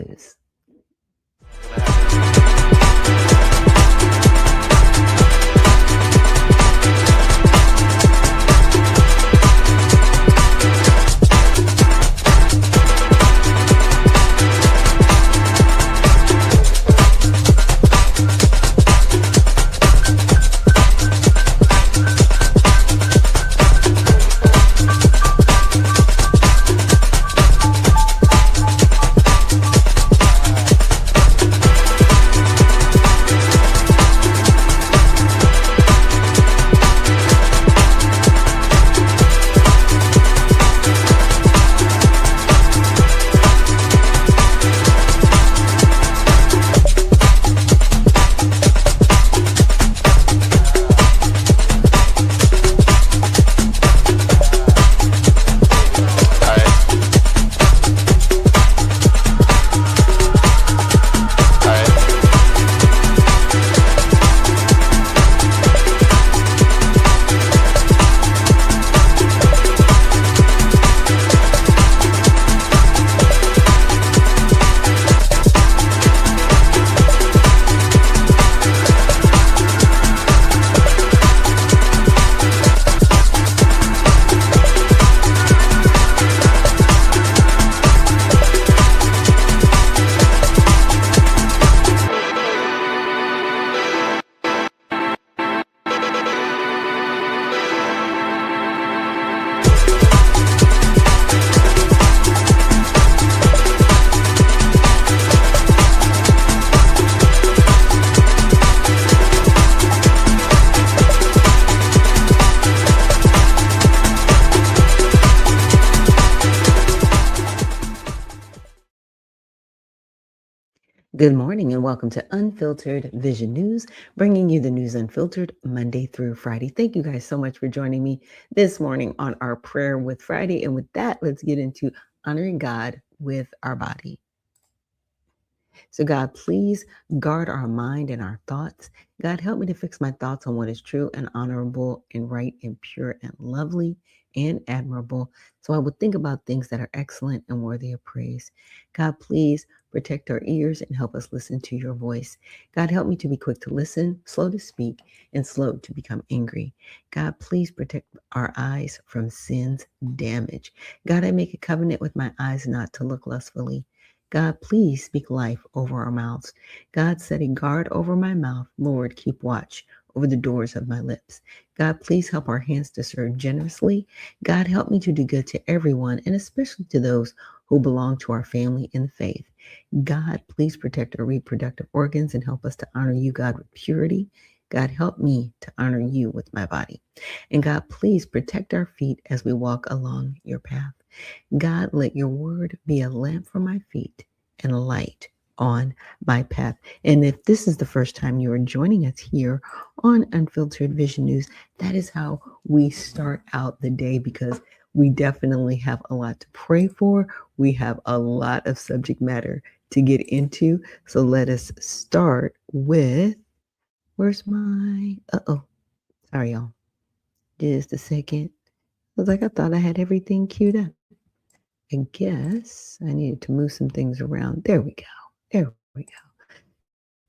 News. Good morning and welcome to Unfiltered Vision News, bringing you the news unfiltered Monday through Friday. Thank you guys so much for joining me this morning on our Prayer with Friday. And with that, let's get into honoring God with our body. So God, please guard our mind and our thoughts. God, help me to fix my thoughts on what is true and honorable and right and pure and lovely and admirable. So I will think about things that are excellent and worthy of praise. God, please protect our ears and help us listen to your voice. God, help me to be quick to listen, slow to speak, and slow to become angry. God, please protect our eyes from sin's damage. God, I make a covenant with my eyes not to look lustfully. God, please speak life over our mouths. God, set a guard over my mouth. Lord, keep watch over the doors of my lips. God, please help our hands to serve generously. God, help me to do good to everyone, and especially to those who belong to our family in the faith. God, please protect our reproductive organs and help us to honor you, God, with purity. God, help me to honor you with my body. And God, please protect our feet as we walk along your path. God, let your word be a lamp for my feet and a light on my path. And if this is the first time you are joining us here on Unfiltered Vision News, that is how we start out the day, because we definitely have a lot to pray for. We have a lot of subject matter to get into. So let us start with, where's my, sorry, y'all. Just a second. I was like, I thought I had everything queued up. I guess I needed to move some things around. There we go. There we go.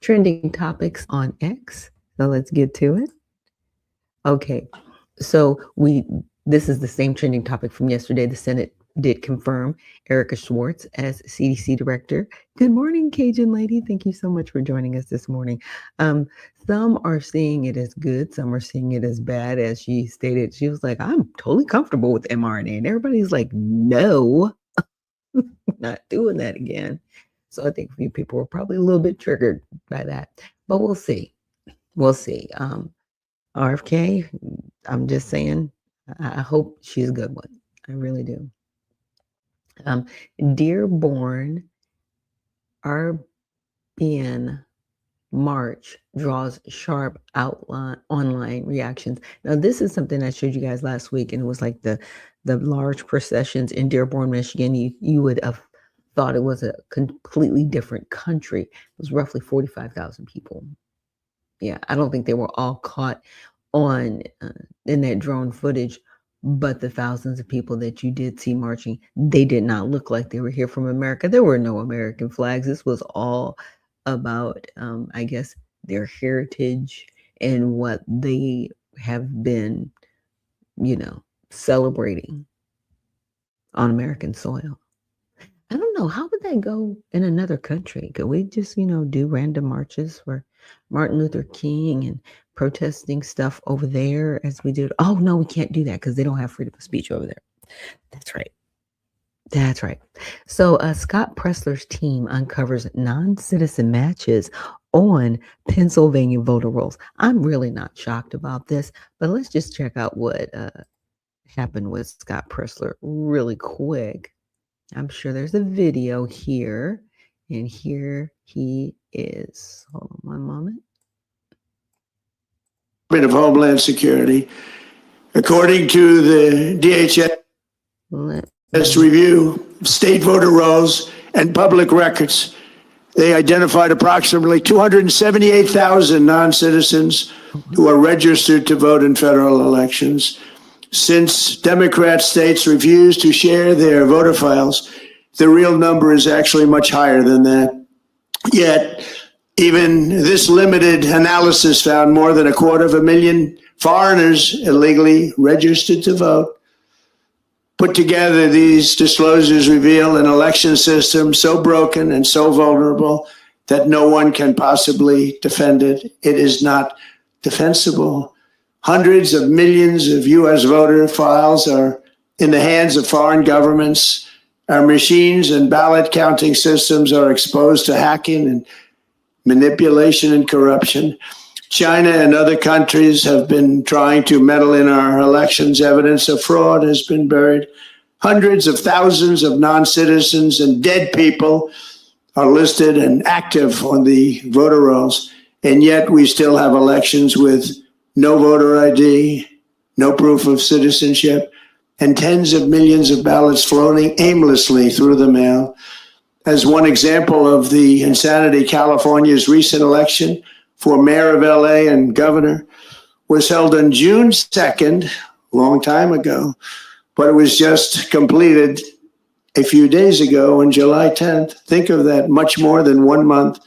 Trending topics on X. So let's get to it. Okay. So this is the same trending topic from yesterday. The Senate did confirm Erica Schwartz as CDC director. Good morning, Cajun lady. Thank you so much for joining us this morning. Some are seeing it as good. Some are seeing it as bad. As she stated, she was like, I'm totally comfortable with mRNA. And everybody's like, no, not doing that again. So I think a few people were probably a little bit triggered by that. But we'll see. We'll see. RFK, I'm just saying, I hope she's a good one. I really do. Dearborn RBN March draws sharp online reactions. Now, this is something I showed you guys last week, and it was like the large processions in Dearborn, Michigan. You would have thought it was a completely different country. It was roughly 45,000 people. Yeah, I don't think they were all caught on in that drone footage But the thousands of people that you did see marching, they did not look like they were here from America. There were no American flags. This was all about, I guess, their heritage and what they have been, celebrating on American soil. I don't know. How would that go in another country? Could we just, do random marches for Martin Luther King and protesting stuff over there as we did? Oh, no, we can't do that because they don't have freedom of speech over there. That's right. That's right. So Scott Pressler's team uncovers non-citizen matches on Pennsylvania voter rolls. I'm really not shocked about this, but let's just check out what happened with Scott Pressler really quick. I'm sure there's a video here, and here he is. Hold on one moment. Of Homeland Security, according to the DHS review of state voter rolls and public records, they identified approximately 278,000 non-citizens who are registered to vote in federal elections. Since Democrat states refuse to share their voter files, the real number is actually much higher than that. Yet, even this limited analysis found more than 250,000 foreigners illegally registered to vote. Put together, these disclosures reveal an election system so broken and so vulnerable that no one can possibly defend it. It is not defensible. Hundreds of millions of U.S. voter files are in the hands of foreign governments. Our machines and ballot counting systems are exposed to hacking and manipulation and corruption. China and other countries have been trying to meddle in our elections. Evidence of fraud has been buried. Hundreds of thousands of non-citizens and dead people are listed and active on the voter rolls, and yet we still have elections with no voter ID, no proof of citizenship, and tens of millions of ballots floating aimlessly through the mail. As one example of the insanity, California's recent election for mayor of LA and governor was held on June 2nd, a long time ago, but it was just completed a few days ago on July 10th. Think of that, much more than 1 month.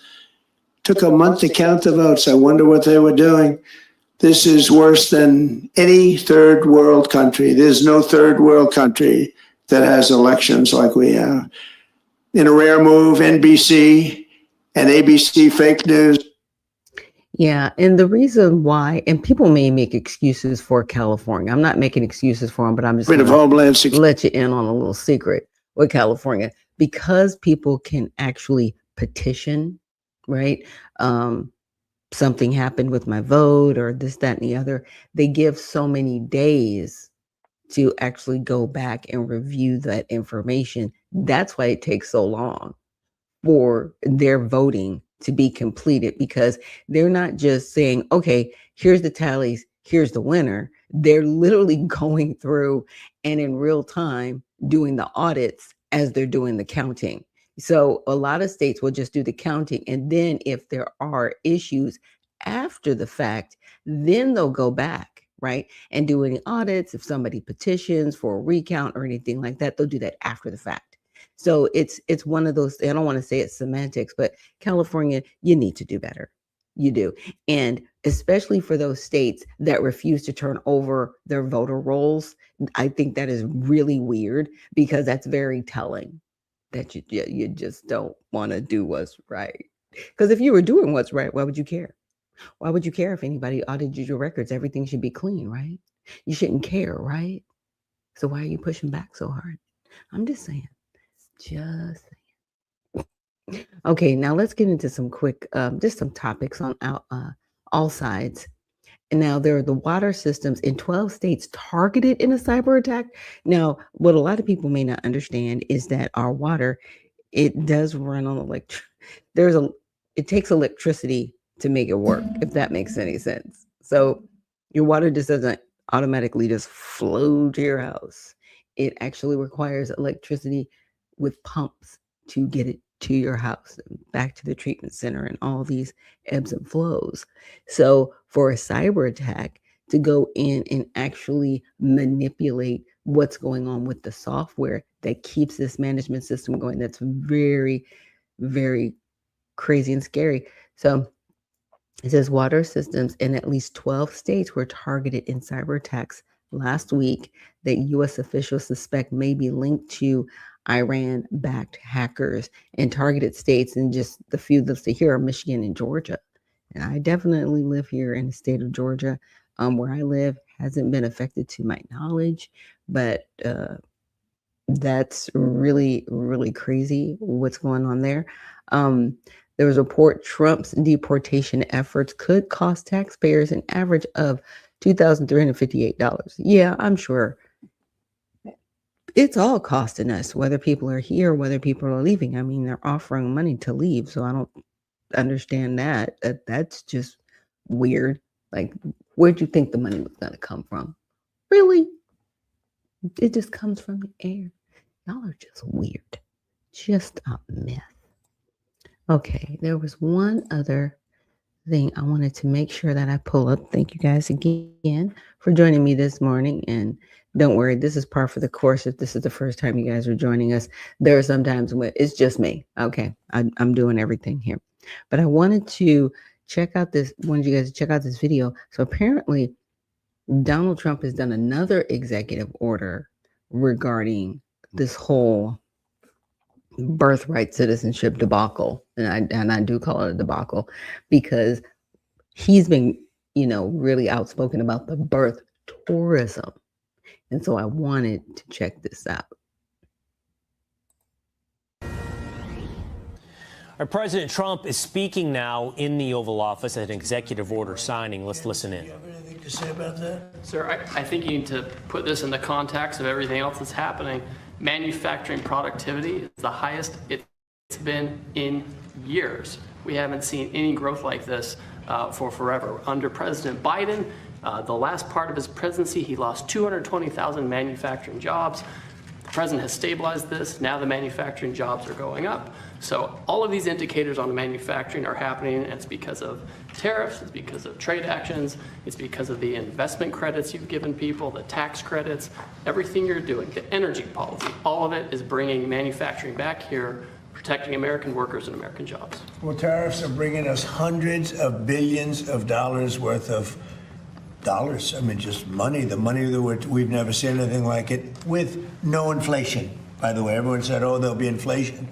Took a month to count the votes. I wonder what they were doing. This is worse than any third world country. There's no third world country that has elections like we have. In a rare move, NBC and ABC fake news. Yeah, and the reason why, and people may make excuses for California. I'm not making excuses for them, but I'm just going to let you in on a little secret with California. Because people can actually petition, right? Something happened with my vote or this, that, and the other. They give so many days to actually go back and review that information. That's why it takes so long for their voting to be completed, because they're not just saying, okay, here's the tallies, here's the winner. They're literally going through and in real time doing the audits as they're doing the counting. So a lot of states will just do the counting, and then if there are issues after the fact, then they'll go back, right, and do any audits. If somebody petitions for a recount or anything like that, they'll do that after the fact. So it's one of those, I don't want to say it's semantics, but California, you need to do better. You do. And especially for those states that refuse to turn over their voter rolls, I think that is really weird, because that's very telling that you just don't want to do what's right. Because if you were doing what's right, why would you care? Why would you care if anybody audited your records? Everything should be clean, right? You shouldn't care, right? So why are you pushing back so hard? I'm just saying. Just saying. Okay, now let's get into some quick, just some topics on all sides. And now there are the water systems in 12 states targeted in a cyber attack. Now, what a lot of people may not understand is that our water, it does run on it takes electricity to make it work, if that makes any sense. So your water just doesn't automatically just flow to your house. It actually requires electricity with pumps to get it to your house and back to the treatment center and all these ebbs and flows. So for a cyber attack, to go in and actually manipulate what's going on with the software that keeps this management system going. That's very, very crazy and scary. So it says water systems in at least 12 states were targeted in cyber attacks last week that U.S. officials suspect may be linked to Iran-backed hackers in targeted states. And just the few listed here are Michigan and Georgia. And I definitely live here in the state of Georgia. Where I live hasn't been affected to my knowledge, but that's really, really crazy what's going on there. There was a report Trump's deportation efforts could cost taxpayers an average of $2,358. Yeah, I'm sure it's all costing us, whether people are here, whether people are leaving. I mean, they're offering money to leave, so I don't understand that. That's just weird. Like, where'd you think the money was going to come from? Really? It just comes from the air. Y'all are just weird. Just a mess. Okay, there was one other thing I wanted to make sure that I pull up. Thank you guys again for joining me this morning. And don't worry, this is par for the course. If this is the first time you guys are joining us, there are some times when it's just me. Okay, I'm doing everything here. But I wanted to wanted you guys to check out this video. So apparently, Donald Trump has done another executive order regarding this whole birthright citizenship debacle. And I do call it a debacle because he's been, really outspoken about the birth tourism. And so I wanted to check this out. Our President Trump is speaking now in the Oval Office at an executive order signing. Let's listen in. Do you have anything to say about that? Sir, I think you need to put this in the context of everything else that's happening. Manufacturing productivity is the highest it's been in years. We haven't seen any growth like this for forever. Under President Biden, the last part of his presidency, he lost 220,000 manufacturing jobs. The president has stabilized this. Now the manufacturing jobs are going up. So all of these indicators on the manufacturing are happening, and it's because of tariffs, it's because of trade actions, it's because of the investment credits you've given people, the tax credits, everything you're doing, the energy policy, all of it is bringing manufacturing back here, protecting American workers and American jobs. Well, tariffs are bringing us hundreds of billions of dollars worth of dollars. I mean, just money, the money that we've never seen anything like it, with no inflation. By the way, everyone said, oh, there'll be inflation.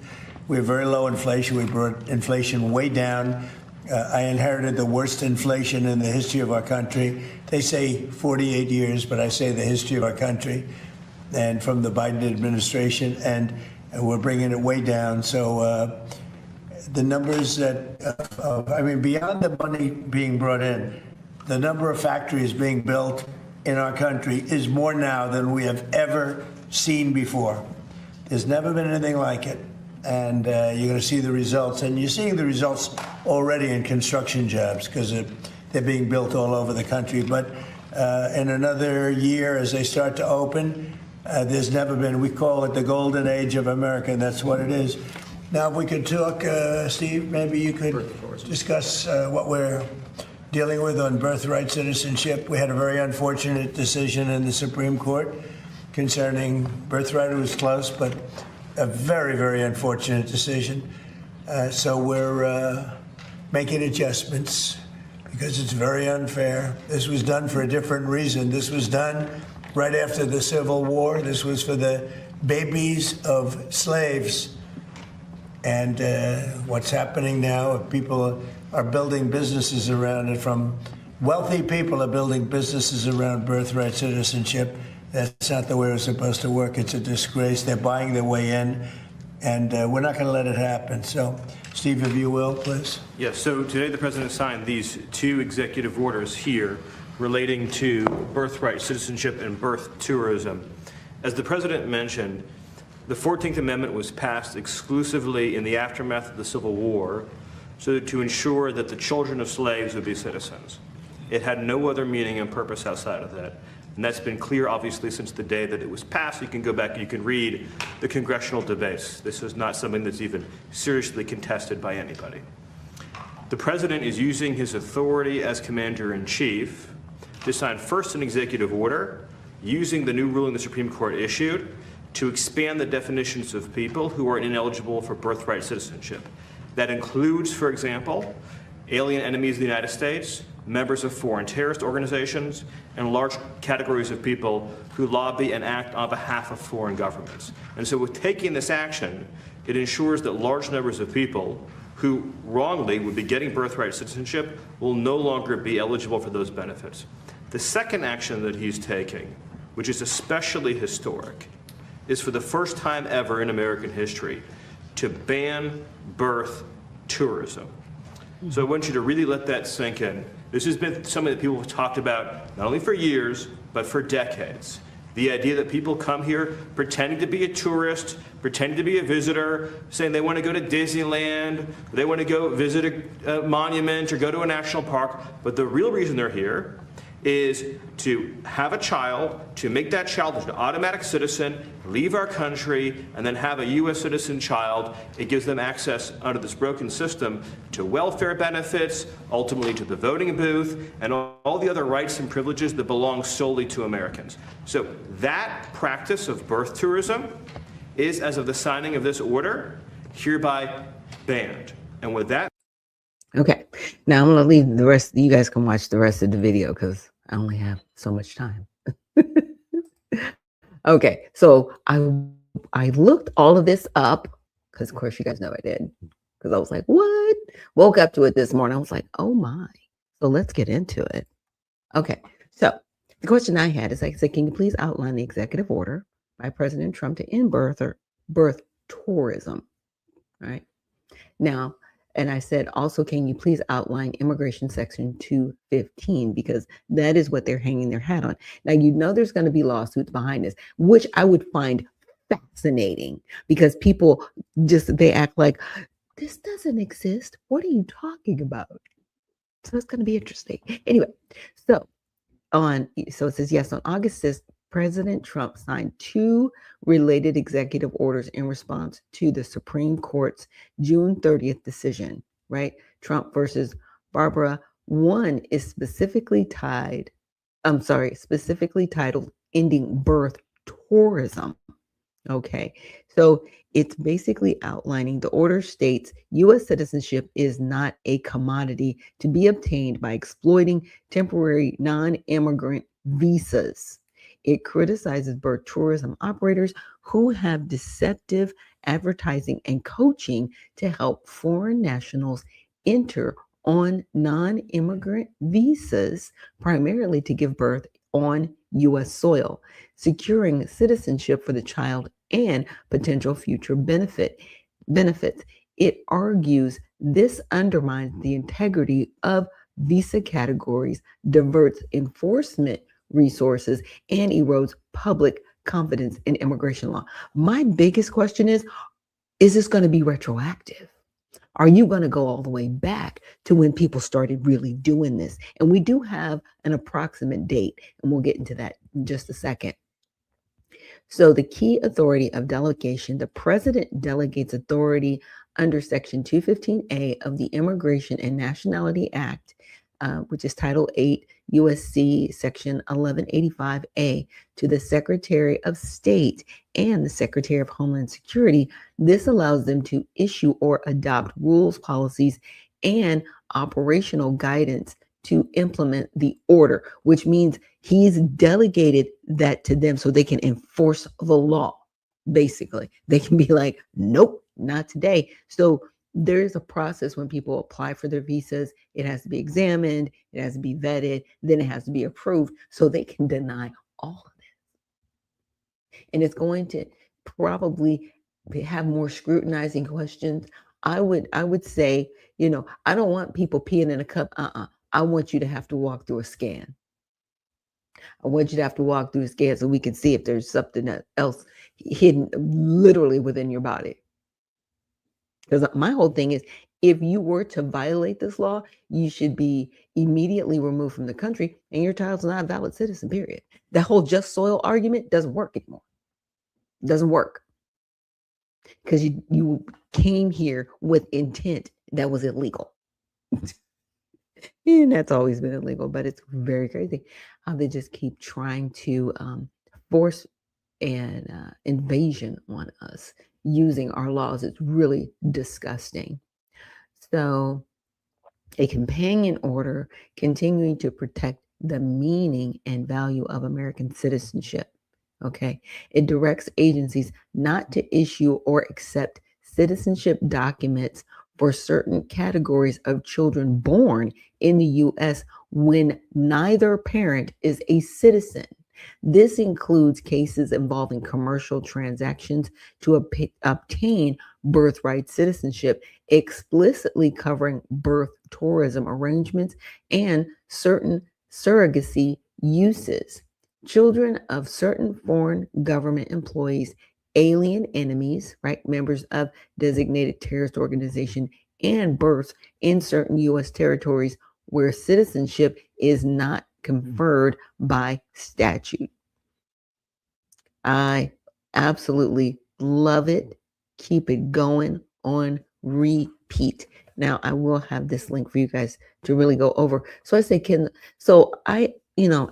We have very low inflation. We brought inflation way down. I inherited the worst inflation in the history of our country. They say 48 years, but I say the history of our country, and from the Biden administration, and we're bringing it way down. So the numbers that, beyond the money being brought in, the number of factories being built in our country is more now than we have ever seen before. There's never been anything like it. And you're going to see the results. And you're seeing the results already in construction jobs because they're being built all over the country. But in another year, as they start to open, there's never been, we call it the golden age of America, and that's what it is. Now, if we could talk, Steve, maybe you could discuss what we're dealing with on birthright citizenship. We had a very unfortunate decision in the Supreme Court concerning birthright. It was close, but a very, very unfortunate decision. So we're making adjustments because it's very unfair. This was done for a different reason. This was done right after the Civil War. This was for the babies of slaves. And what's happening now, people are building businesses around it. From wealthy people are building businesses around birthright citizenship. That's not the way it's supposed to work. It's a disgrace. They're buying their way in, and we're not going to let it happen. So, Steve, if you will, please. Yes, so today the president signed these two executive orders here relating to birthright citizenship and birth tourism. As the president mentioned, the 14th Amendment was passed exclusively in the aftermath of the Civil War so to ensure that the children of slaves would be citizens. It had no other meaning and purpose outside of that. And that's been clear, obviously, since the day that it was passed. You can go back and you can read the congressional debates. This is not something that's even seriously contested by anybody. The president is using his authority as commander-in-chief to sign first an executive order using the new ruling the Supreme Court issued to expand the definitions of people who are ineligible for birthright citizenship. That includes, for example, alien enemies of the United States, members of foreign terrorist organizations, and large categories of people who lobby and act on behalf of foreign governments. And so with taking this action, it ensures that large numbers of people who wrongly would be getting birthright citizenship will no longer be eligible for those benefits. The second action that he's taking, which is especially historic, is for the first time ever in American history to ban birth tourism. So I want you to really let that sink in. This has been something that people have talked about not only for years, but for decades. The idea that people come here pretending to be a tourist, pretending to be a visitor, saying they want to go to Disneyland, they want to go visit a monument or go to a national park, but the real reason they're here is to have a child, to make that child an automatic citizen, leave our country, and then have a U.S. citizen child. It gives them access under this broken system to welfare benefits, ultimately to the voting booth, and all the other rights and privileges that belong solely to Americans. So that practice of birth tourism is, as of the signing of this order, hereby banned. And with that, Okay, now I'm gonna leave the rest. You guys can watch the rest of the video because I only have so much time. Okay, so I looked all of this up because, of course, you guys know I did, because I was like, what? Woke up to it this morning. I was like, oh my. So let's get into it. Okay, so the question I had is, I said, can you please outline the executive order by President Trump to end birth tourism? All right. Now, and I said, also, can you please outline Immigration Section 215? Because that is what they're hanging their hat on. Now, you know there's going to be lawsuits behind this, which I would find fascinating, because people they act like this doesn't exist. What are you talking about? So it's going to be interesting. Anyway, so it says, yes, on August 6th, President Trump signed 2 related executive orders in response to the Supreme Court's June 30th decision, right? Trump versus Barbara. One is specifically titled Ending Birth Tourism. Okay, so it's basically outlining, the order states U.S. citizenship is not a commodity to be obtained by exploiting temporary non-immigrant visas. It criticizes birth tourism operators who have deceptive advertising and coaching to help foreign nationals enter on non-immigrant visas, primarily to give birth on U.S. soil, securing citizenship for the child and potential future benefits. It argues this undermines the integrity of visa categories, diverts enforcement resources, and erodes public confidence in immigration law. My biggest question is this going to be retroactive? Are you going to go all the way back to when people started really doing this? And we do have an approximate date, and we'll get into that in just a second. So the key authority of delegation, the president delegates authority under Section 215A of the Immigration and Nationality Act, which is Title 8 USC Section 1185A, to the Secretary of State and the Secretary of Homeland Security. This allows them to issue or adopt rules, policies, and operational guidance to implement the order, which means he's delegated that to them so they can enforce the law. Basically, they can be like, nope, not today. So there's a process when people apply for their visas. It has to be examined, it has to be vetted, then it has to be approved so they can deny all of this. And it's going to probably have more scrutinizing questions. I would say, I don't want people peeing in a cup. I want you to have to walk through a scan. I want you to have to walk through a scan so we can see if there's something else hidden literally within your body. Because my whole thing is, if you were to violate this law, you should be immediately removed from the country, and your child's not a valid citizen, period. That whole just soil argument doesn't work anymore. It doesn't work. Because you came here with intent that was illegal. And that's always been illegal, but it's very crazy how they just keep trying to force an invasion on us using our laws. It's really disgusting. So, a companion order continuing to protect the meaning and value of American citizenship. Okay. It directs agencies not to issue or accept citizenship documents for certain categories of children born in the U.S. when neither parent is a citizen. This includes cases involving commercial transactions to obtain birthright citizenship, explicitly covering birth tourism arrangements and certain surrogacy uses. Children of certain foreign government employees, alien enemies, right, members of designated terrorist organization, and births in certain U.S. territories where citizenship is not conferred by statute. I absolutely love it. Keep it going on repeat. Now I will have this link for you guys to really go over. So I say,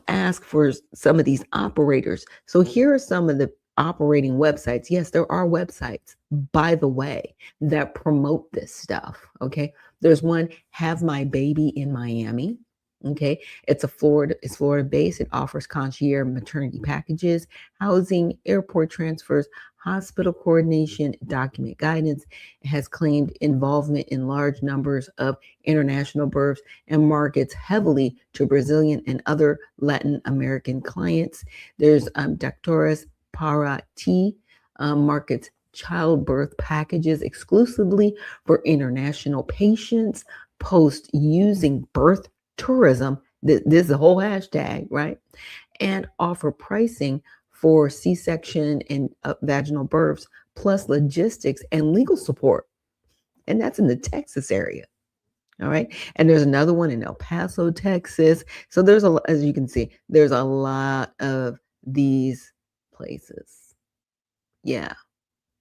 ask for some of these operators. So here are some of the operating websites. Yes, there are websites, by the way, that promote this stuff. Okay. There's one, Have My Baby in Miami. Okay. It's Florida based. It offers concierge maternity packages, housing, airport transfers, hospital coordination, document guidance. It has claimed involvement in large numbers of international births and markets heavily to Brazilian and other Latin American clients. There's Doctores Para Ti, markets childbirth packages exclusively for international patients, post using birth tourism. This is a whole hashtag, right? And offer pricing for C-section and vaginal births, plus logistics and legal support. And that's in the Texas area. All right. And there's another one in El Paso, Texas. So there's as you can see, there's a lot of these places. Yeah.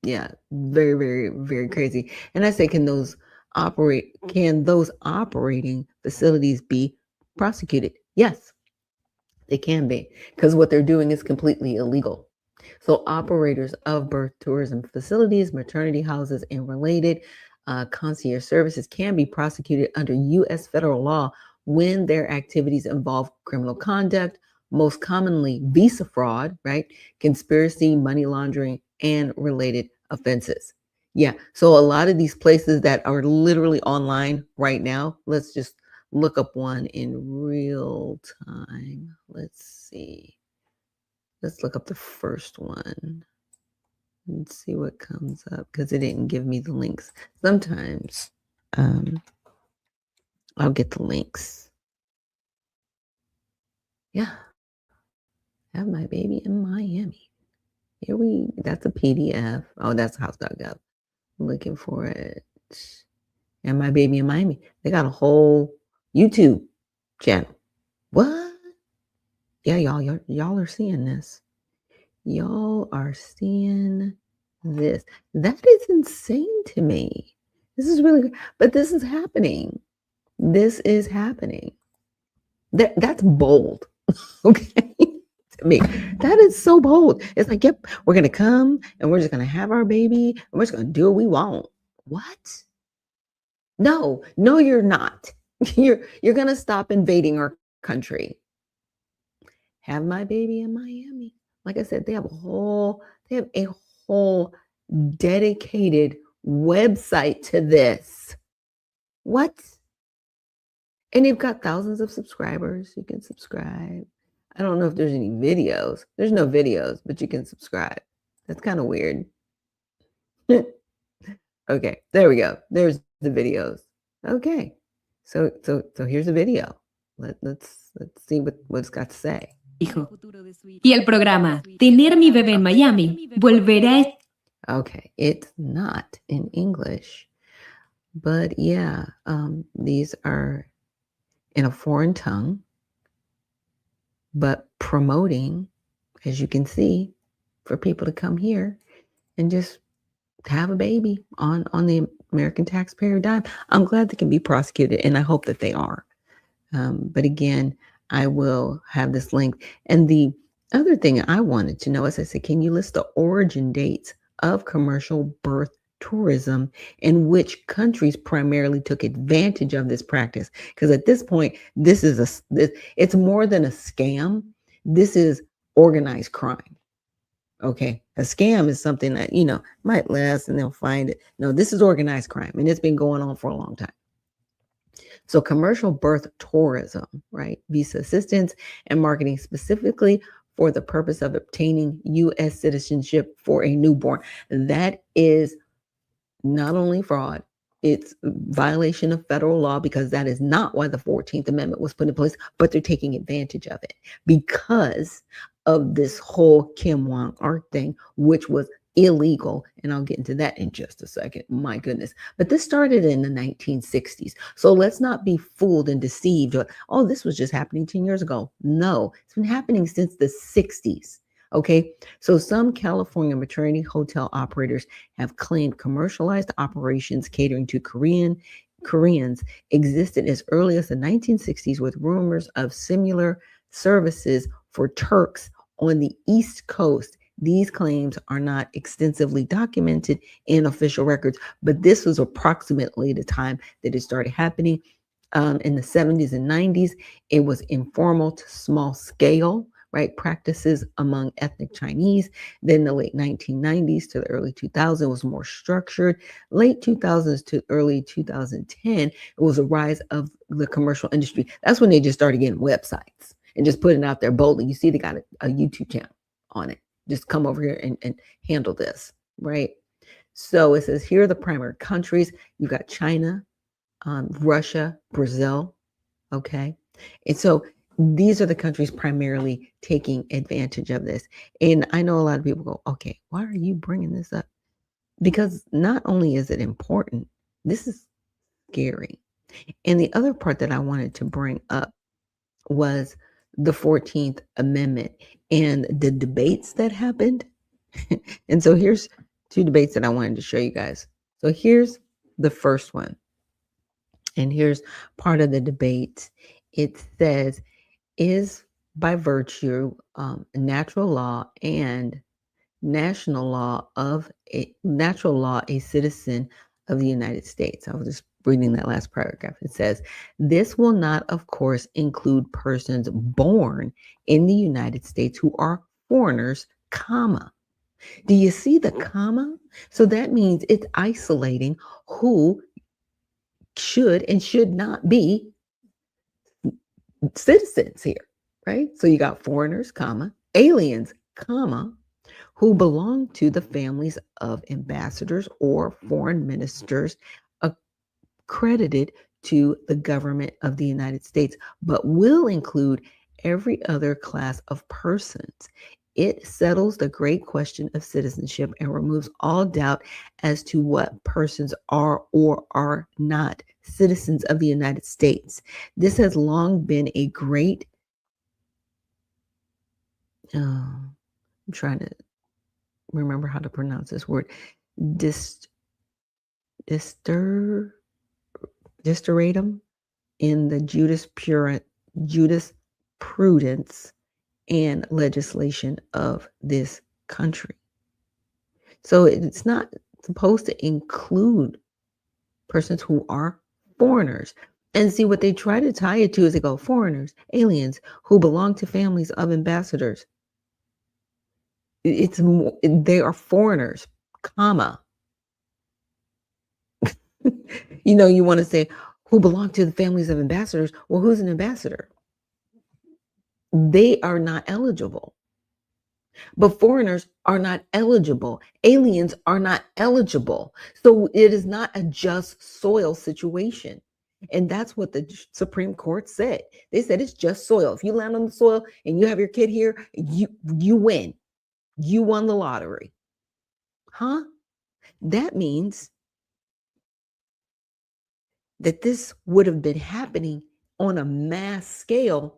Yeah. Very, very, very crazy. And I say, can those operating facilities be prosecuted? Yes, they can be, because what they're doing is completely illegal. So operators of birth tourism facilities, maternity houses, and related concierge services can be prosecuted under U.S. federal law when their activities involve criminal conduct, most commonly visa fraud, right? Conspiracy, money laundering, and related offenses. Yeah, so a lot of these places that are literally online right now, let's just look up one in real time. Let's see. Let's look up the first one and see what comes up, because it didn't give me the links. Sometimes I'll get the links. Yeah. Have My Baby in Miami. That's a PDF. Oh, that's house.gov. I'm looking for it. And My Baby in Miami. They got a whole YouTube channel. What? Yeah, y'all are seeing this. Y'all are seeing this. That is insane to me. This is really good. But this is happening. This is happening. That's bold. Okay. To me, that is so bold. It's like, yep, we're gonna come and we're just gonna have our baby and we're just gonna do what we want. What? No, you're not. You're gonna stop invading our country. Have My Baby in Miami. Like I said, they have a whole dedicated website to this. What? And they've got thousands of subscribers. You can subscribe. I don't know if there's any videos. There's no videos, but you can subscribe. That's kind of weird. Okay, there we go. There's the videos. Okay. So here's a video. Let's see what it's got to say. Hijo. Y el programa Tener mi bebé en Miami volverá. Okay, it's not in English, but yeah, these are in a foreign tongue, but promoting, as you can see, for people to come here and just have a baby on the American taxpayer dime. I'm glad they can be prosecuted, and I hope that they are. But again, I will have this link. And the other thing I wanted to know is I said, can you list the origin dates of commercial birth tourism and which countries primarily took advantage of this practice? Because at this point, it's more than a scam. This is organized crime. Okay. A scam is something that, might last and they'll find it. No, this is organized crime and it's been going on for a long time. So commercial birth tourism, right? Visa assistance and marketing specifically for the purpose of obtaining U.S. citizenship for a newborn. That is not only fraud, it's violation of federal law because that is not why the 14th Amendment was put in place, but they're taking advantage of it because of this whole Kim Wong-Ark thing, which was illegal. And I'll get into that in just a second. My goodness. But this started in the 1960s. So let's not be fooled and deceived. Oh, this was just happening 10 years ago. No, it's been happening since the 60s. Okay, so some California maternity hotel operators have claimed commercialized operations catering to Koreans existed as early as the 1960s with rumors of similar services for Turks on the East Coast. These claims are not extensively documented in official records, but this was approximately the time that it started happening. In the 70s and 90s, it was informal to small scale, right? Practices among ethnic Chinese. Then the late 1990s to the early 2000s was more structured. Late 2000s to early 2010, it was a rise of the commercial industry. That's when they just started getting websites and just putting it out there boldly. You see, they got a YouTube channel on it. Just come over here and handle this, right? So it says here are the primary countries. You've got China, Russia, Brazil, okay? And so these are the countries primarily taking advantage of this. And I know a lot of people go, okay, why are you bringing this up? Because not only is it important, this is scary. And the other part that I wanted to bring up was the 14th Amendment and the debates that happened. And so here's two debates that I wanted to show you guys. So here's the first one. And here's part of the debate. It says, is by virtue natural law and natural law a citizen of the United States? I was just reading that last paragraph. It says, this will not, of course, include persons born in the United States who are foreigners, comma. Do you see the comma? So that means it's isolating who should and should not be citizens here, right? So you got foreigners, comma, aliens, comma, who belong to the families of ambassadors or foreign ministers accredited to the government of the United States, but will include every other class of persons. It settles the great question of citizenship and removes all doubt as to what persons are or are not citizens of the United States. This has long been a great, I'm trying to remember how to pronounce this word, disteritum in the jurisprudence and legislation of this country. So it's not supposed to include persons who are foreigners. And see, what they try to tie it to is they go, foreigners, aliens who belong to families of ambassadors. They are foreigners, comma. You want to say who belong to the families of ambassadors. Well, who's an ambassador? They are not eligible. But foreigners are not eligible. Aliens are not eligible. So it is not a just soil situation. And that's what the Supreme Court said. They said it's just soil. If you land on the soil and you have your kid here, you win. You won the lottery. Huh? That means that this would have been happening on a mass scale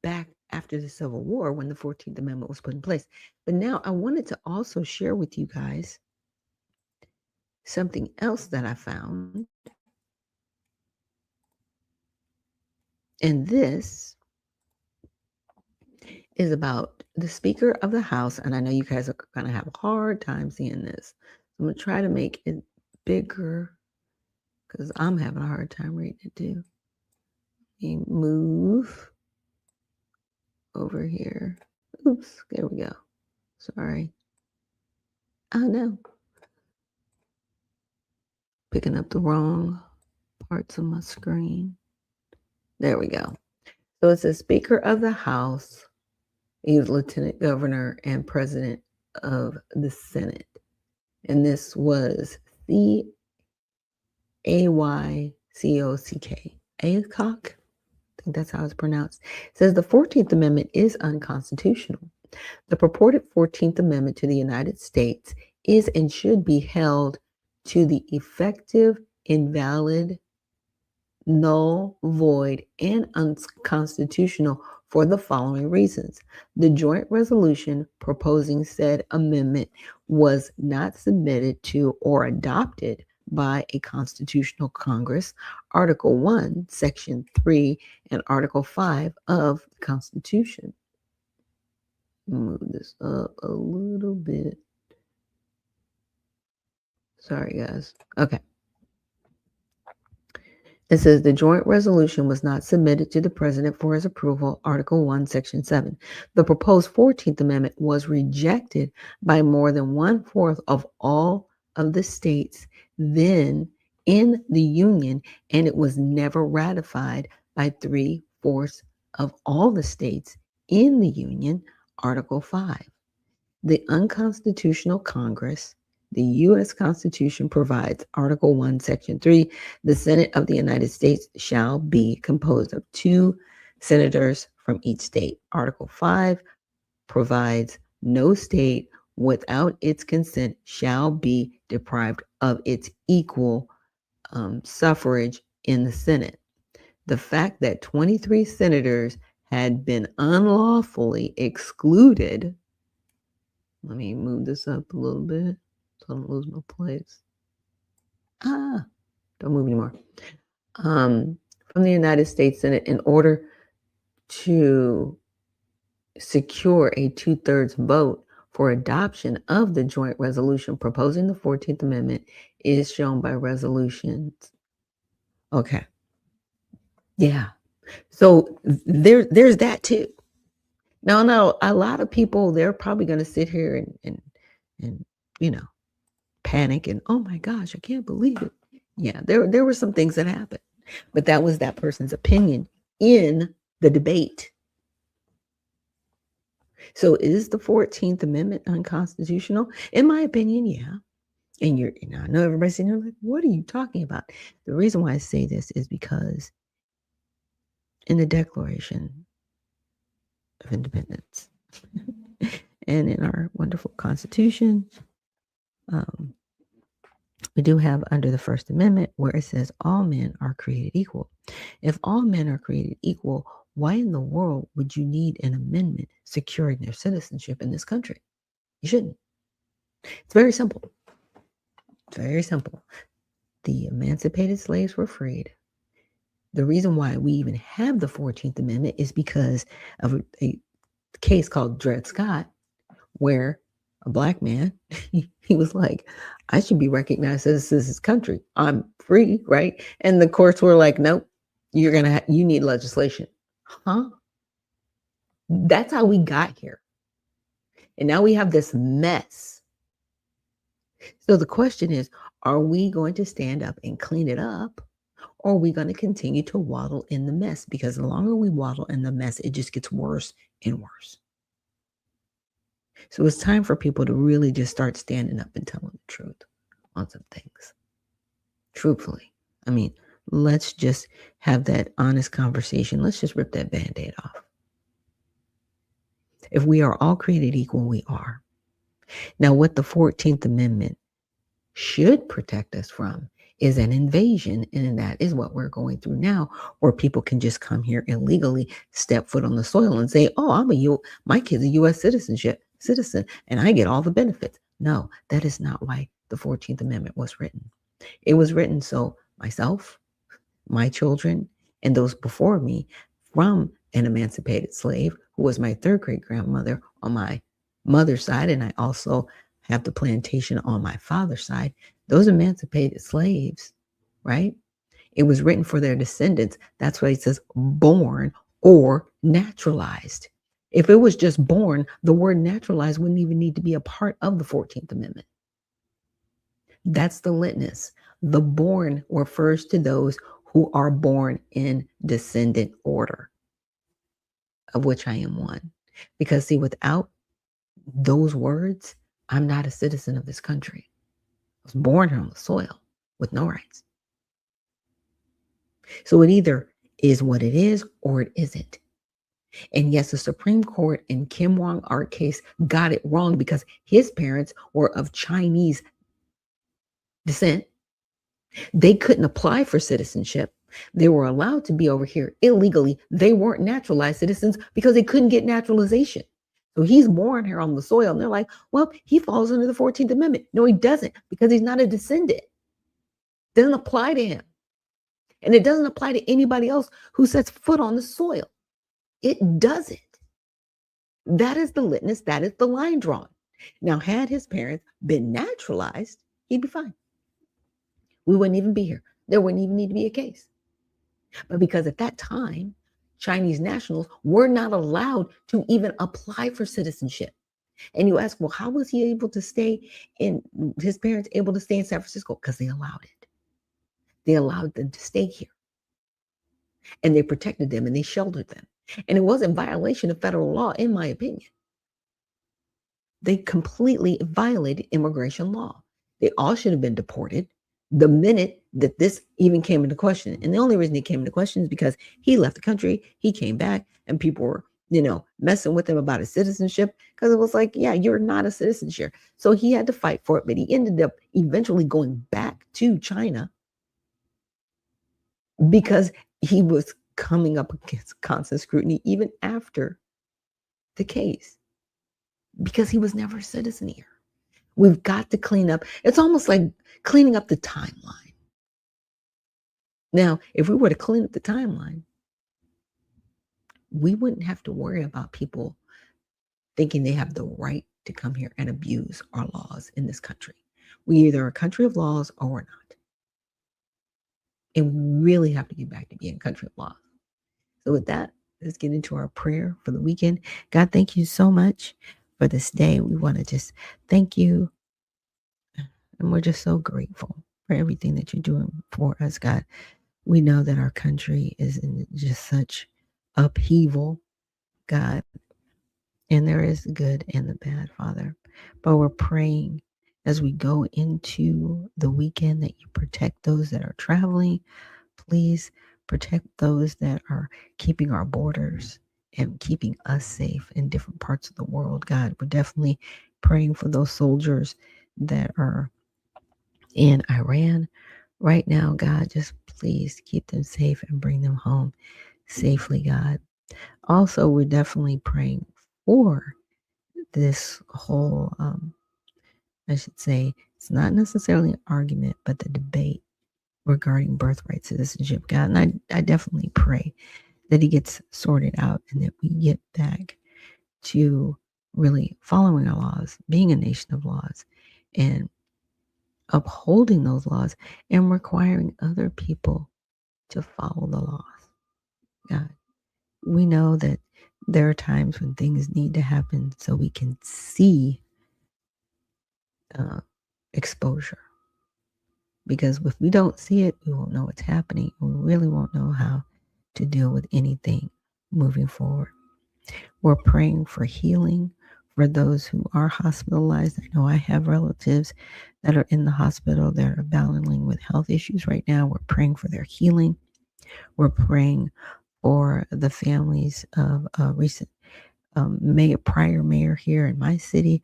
back after the Civil War when the 14th Amendment was put in place. But now I wanted to also share with you guys something else that I found. And this is about the Speaker of the House. And I know you guys are going to have a hard time seeing this. I'm going to try to make it bigger because I'm having a hard time reading it too. Let me move over here. Oops, there we go. Sorry. Oh no. Picking up the wrong parts of my screen. There we go. So it's the Speaker of the House. He was Lieutenant Governor and President of the Senate. And this was C-A-Y-C-O-C-K. Aycock? I think that's how it's pronounced. It says the 14th Amendment is unconstitutional. The purported 14th Amendment to the United States is and should be held to the effective, invalid, null, void, and unconstitutional for the following reasons. The joint resolution proposing said amendment was not submitted to or adopted by a constitutional Congress. Article 1, Section 3, and Article 5 of the Constitution. Move this up a little bit. Sorry, guys. Okay. It says the joint resolution was not submitted to the president for his approval, Article 1, Section 7. The proposed 14th Amendment was rejected by more than 1/4 of all of the states then in the Union, and it was never ratified by 3/4 of all the states in the Union, Article 5. The unconstitutional Congress. The U.S. Constitution provides, Article 1, Section 3, the Senate of the United States shall be composed of 2 senators from each state. Article 5 provides, no state without its consent shall be deprived of its equal suffrage in the Senate. The fact that 23 senators had been unlawfully excluded. Let me move this up a little bit. So I don't lose my place. Don't move anymore. From the United States Senate in order to secure a 2/3 vote for adoption of the joint resolution proposing the 14th Amendment is shown by resolutions. Okay. Yeah. So there's that too. Now, a lot of people, they're probably going to sit here and panic and, oh my gosh, I can't believe it. Yeah, there were some things that happened, but that was that person's opinion in the debate. So is the 14th Amendment unconstitutional? In my opinion, yeah. And I know everybody's sitting there like, what are you talking about? The reason why I say this is because in the Declaration of Independence and in our wonderful Constitution, we do have under the First Amendment where it says all men are created equal. If all men are created equal, why in the world would you need an amendment securing their citizenship in this country? You shouldn't. It's very simple. It's very simple. The emancipated slaves were freed. The reason why we even have the 14th Amendment is because of a case called Dred Scott, where a Black man, he was like, I should be recognized as this country. I'm free, right? And the courts were like, nope, you need legislation. Huh? That's how we got here. And now we have this mess. So the question is, are we going to stand up and clean it up? Or are we going to continue to waddle in the mess? Because the longer we waddle in the mess, it just gets worse and worse. So it's time for people to really just start standing up and telling the truth on some things. Truthfully. I mean, let's just have that honest conversation. Let's just rip that Band-Aid off. If we are all created equal, we are. Now, what the 14th Amendment should protect us from is an invasion, and that is what we're going through now, where people can just come here illegally, step foot on the soil and say, oh, my kid's a U.S. citizen, and I get all the benefits. No, that is not why the 14th Amendment was written. It was written so myself, my children, and those before me from an emancipated slave who was my third great grandmother on my mother's side. And I also have the plantation on my father's side. Those emancipated slaves, right? It was written for their descendants. That's why it says born or naturalized. If it was just born, the word naturalized wouldn't even need to be a part of the 14th Amendment. That's the litness. The born refers to those who are born in descendant order, of which I am one. Because see, without those words, I'm not a citizen of this country. I was born here on the soil with no rights. So it either is what it is or it isn't. And yes, the Supreme Court in Kim Wong-Art case got it wrong because his parents were of Chinese descent. They couldn't apply for citizenship. They were allowed to be over here illegally. They weren't naturalized citizens because they couldn't get naturalization. So he's born here on the soil. And they're like, well, he falls under the 14th Amendment. No, he doesn't, because he's not a descendant. It doesn't apply to him. And it doesn't apply to anybody else who sets foot on the soil. It doesn't. That is the litmus. That is the line drawn. Now, had his parents been naturalized, he'd be fine. We wouldn't even be here. There wouldn't even need to be a case. But because at that time, Chinese nationals were not allowed to even apply for citizenship. And you ask, well, how was he able to stay in, his parents able to stay in San Francisco? Because they allowed it. They allowed them to stay here. And they protected them and they sheltered them. And it wasn't violation of federal law, in my opinion. They completely violated immigration law. They all should have been deported the minute that this even came into question. And the only reason it came into question is because he left the country, he came back, and people were, messing with him about his citizenship, because it was like, yeah, you're not a citizen here. So he had to fight for it, but he ended up eventually going back to China because he was coming up against constant scrutiny even after the case, because he was never a citizen here. We've got to clean up. It's almost like cleaning up the timeline. Now, if we were to clean up the timeline, we wouldn't have to worry about people thinking they have the right to come here and abuse our laws in this country. We either are a country of laws or we're not. And we really have to get back to being a country of laws. So with that, let's get into our prayer for the weekend. God, thank you so much for this day. We want to just thank you. And we're just so grateful for everything that you're doing for us, God. We know that our country is in just such upheaval, God. And there is the good and the bad, Father. But we're praying as we go into the weekend that you protect those that are traveling. Please protect those that are keeping our borders and keeping us safe in different parts of the world, God. We're definitely praying for those soldiers that are in Iran right now, God. Just please keep them safe and bring them home safely, God. Also, we're definitely praying for this whole, I should say, it's not necessarily an argument, but the debate regarding birthright citizenship, God. And I definitely pray that it gets sorted out and that we get back to really following our laws, being a nation of laws, and upholding those laws and requiring other people to follow the laws. God, we know that there are times when things need to happen so we can see exposure. Because if we don't see it, we won't know what's happening. We really won't know how to deal with anything moving forward. We're praying for healing for those who are hospitalized. I know I have relatives that are in the hospital that are battling with health issues right now. We're praying for their healing. We're praying for the families of a recent prior mayor here in my city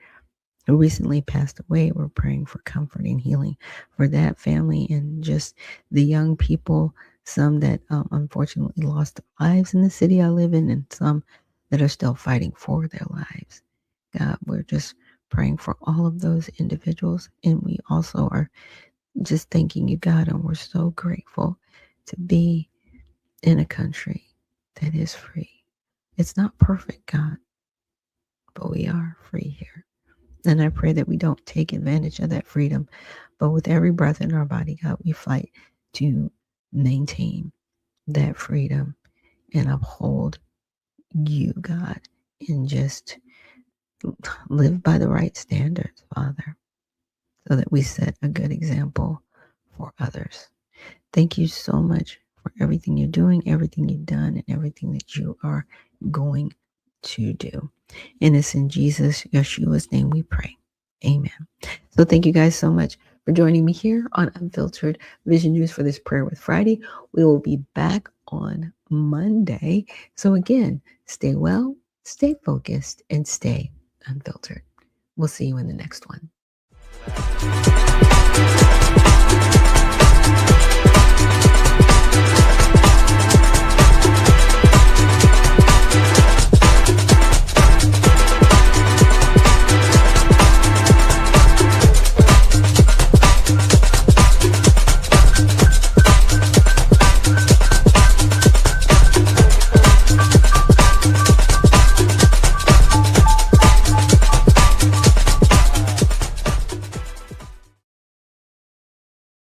who recently passed away. We're praying for comfort and healing for that family and just the young people, some that unfortunately lost their lives in the city I live in, and some that are still fighting for their lives. God, we're just praying for all of those individuals. And we also are just thanking you, God, and we're so grateful to be in a country that is free. It's not perfect, God, but we are free here. And I pray that we don't take advantage of that freedom, but with every breath in our body, God, we fight to maintain that freedom and uphold you, God, and just live by the right standards, Father, so that we set a good example for others. Thank you so much for everything you're doing, everything you've done, and everything that you are going to do. And it's in Jesus, Yeshua's name we pray. Amen. So thank you guys so much for joining me here on Unfiltered Vision News for this Prayer with Friday. We will be back on Monday. So again, stay well, stay focused, and stay unfiltered. We'll see you in the next one.